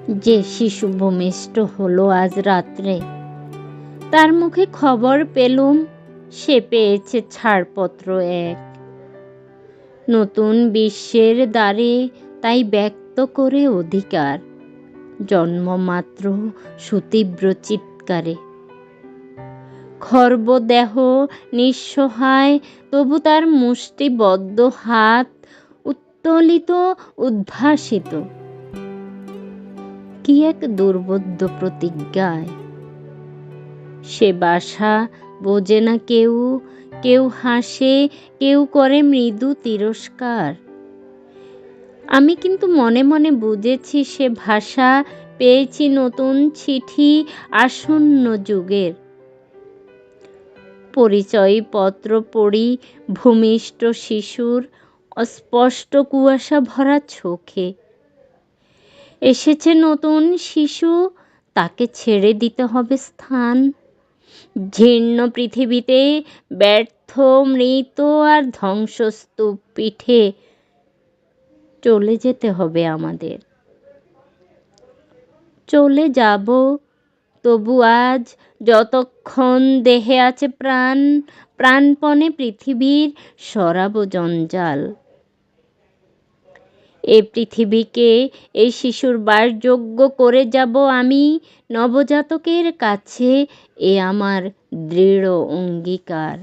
যে শিশু ভূমিষ্ঠ হলো আজ রাত্রে, তার মুখে খবর পেলুম সে পেয়েছে ছাড়পত্র এক। নতুন বিশ্বের দ্বারে তাই ব্যক্ত করে অধিকার, জন্মমাত্র সুতীব্র চিৎকারে। খর্বদেহ নিঃসহায়, তবু তার মুষ্টিবদ্ধ হাত উত্তোলিত উদ্ভাসিত। কি এক দুর্বোধ্য প্রতিজ্ঞায়! সে বাসা বোঝে না কেউ, কেউ হাসে, কেউ করে মৃদু তিরস্কার। আমি কিন্তু মনে মনে বুঝেছি সে ভাষা পেয়েছি নতুন চিঠি আসন্ন যুগের। পরিচয়পত্র পড়ি ভূমিষ্ঠ শিশুর অস্পষ্ট কুয়াশা ভরা চোখে। এসেছে নতুন শিশু, তাকে ছেড়ে দিতে হবে স্থান। জীর্ণ পৃথিবীতে ব্যর্থ মৃত আর ধ্বংসস্তূপ পিঠে চলে যেতে হবে আমাদের। চলে যাব, তবু আজ যতক্ষণ দেহে আছে প্রাণ, প্রাণপণে পৃথিবীর সরাবো জঞ্জাল। এ পৃথিবীকে এই শিশুর বাসযোগ্য করে যাব আমি নবজাতকের কাছে, এ আমার দৃঢ় অঙ্গীকার।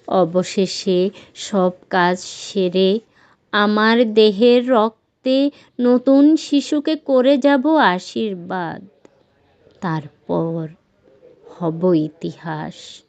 অবশেষে সব কাজ সেরে আমার দেহের রক্তে নতুন শিশুকে করে যাব আশীর্বাদ। তারপর হব ইতিহাস।